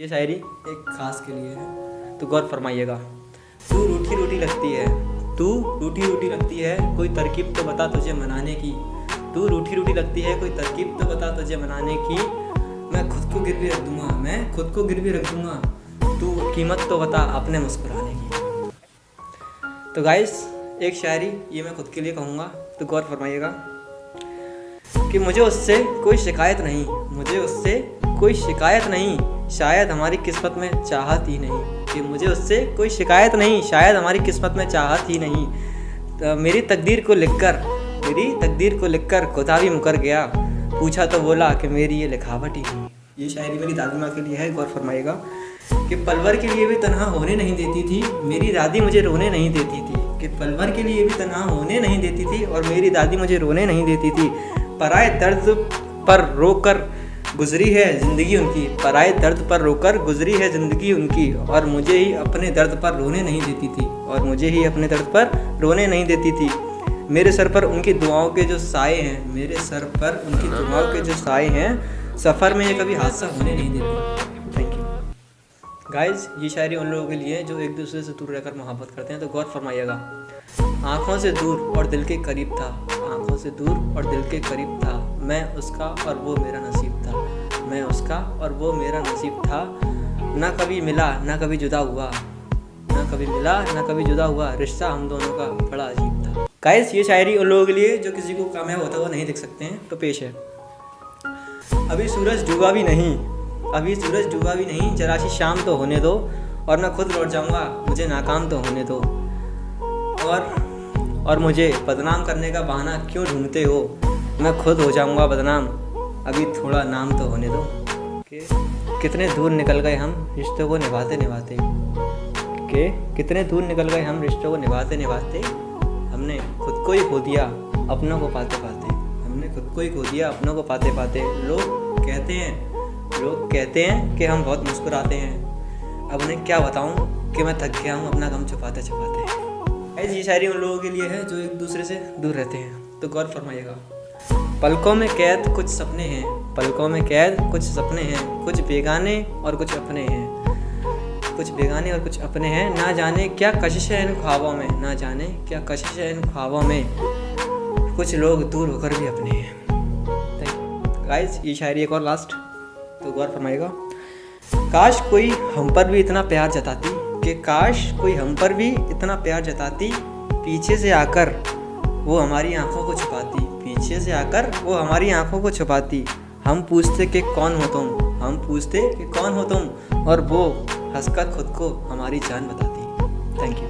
ये शायरी एक खास के लिए है, तो गौर फरमाइएगा। तू रूठी रूठी लगती है, तू रूठी रूठी लगती है, कोई तरकीब तो बता तुझे मनाने की। तू रूठी रूठी लगती है, कोई तरकीब तो बता तुझे मनाने की। मैं खुद को गिरवी रख दूंगा, मैं खुद को गिरवी रख दूंगा, तू कीमत तो बता अपने मुस्कुराने की। तो गाइस एक शायरी ये मैं खुद के लिए कहूँगा, तो गौर फरमाइएगा कि मुझे उससे कोई शिकायत नहीं, मुझे उससे कोई शिकायत नहीं, शायद हमारी किस्मत में चाहत ही नहीं। कि मुझे उससे कोई शिकायत नहीं, शायद हमारी किस्मत में चाहत ही नहीं। तो मेरी तकदीर को लिखकर खुदा भी मुकर गया, पूछा तो बोला कि मेरी ये लिखावट ही नहीं। ये शायरी मेरी दादी माँ के लिए है, गौर फरमाइएगा। कि पलवर के लिए भी तन्हा होने नहीं देती थी, मेरी दादी मुझे रोने नहीं देती थी। कि पलवर के लिए भी तन्हा होने नहीं देती थी और मेरी दादी मुझे रोने नहीं देती थी। पराए दर्द पर रोकर गुजरी है ज़िंदगी उनकी, पराए दर्द पर रोकर गुजरी है ज़िंदगी उनकी, और मुझे ही अपने दर्द पर रोने नहीं देती थी, और मुझे ही अपने दर्द पर रोने नहीं देती थी। मेरे सर पर उनकी दुआओं के जो साए हैं, मेरे सर पर उनकी दुआओं के जो साए हैं, सफ़र में ये कभी हादसा होने नहीं देती। Thank you guys. ये शायरी उन लोगों के लिए जो एक दूसरे से दूर रहकर मोहब्बत करते हैं, तो गौर फरमाइएगा। आँखों से दूर और दिल के करीब था, आँखों से दूर और दिल के करीब था, मैं उसका और वो मेरा नसीब था, मैं उसका और वो मेरा नसीब था। ना कभी मिला ना कभी जुदा हुआ, ना कभी मिला ना कभी जुदा हुआ, रिश्ता हम दोनों का बड़ा अजीब था। गाइस ये शायरी उन लोगों के लिए जो किसी को कामयाब होता हुआ नहीं देख सकते हैं, तो पेश है। अभी सूरज डूबा भी नहीं, अभी सूरज डूबा भी नहीं, जरा सी शाम तो होने दो, और मैं खुद लौट जाऊँगा, मुझे नाकाम तो होने दो। और मुझे बदनाम करने का बहाना क्यों ढूंढते हो, मैं खुद हो जाऊंगा बदनाम, अभी थोड़ा नाम तो होने दो। कि कितने दूर निकल गए हम रिश्तों को निभाते निभाते, कि कितने दूर निकल गए हम रिश्तों को निभाते निभाते, हमने खुद को ही खो दिया अपनों को पाते पाते, हमने खुद को ही खो दिया अपनों को पाते पाते। लोग कहते हैं कि हम बहुत मुस्कुराते हैं, अब उन्हें क्या बताऊं कि मैं थक गया हूँ अपना गम छुपाते छुपाते। ऐसी ये शायरी उन लोगों के लिए है जो एक दूसरे से दूर रहते हैं, तो गौर फरमाइएगा। पलकों में कैद कुछ सपने हैं, पलकों में कैद कुछ सपने हैं, कुछ बेगाने और कुछ अपने हैं, कुछ बेगाने और कुछ अपने हैं, ना जाने क्या कशिश है इन ख्वाबों में, ना जाने क्या कशिश है इन ख्वाबों में, कुछ लोग दूर होकर भी अपने हैं। गाइस ये शायरी एक और लास्ट, तो गौर फरमाइएगा। काश कोई हम पर भी इतना प्यार जताती, कि काश कोई हम पर भी इतना प्यार जताती, पीछे से आकर वो हमारी आंखों को छुपाती, पीछे से आकर वो हमारी आंखों को छुपाती। हम पूछते कि कौन हो तुम, हम पूछते कि कौन हो तुम, और वो हंसकर खुद को हमारी जान बताती। Thank you.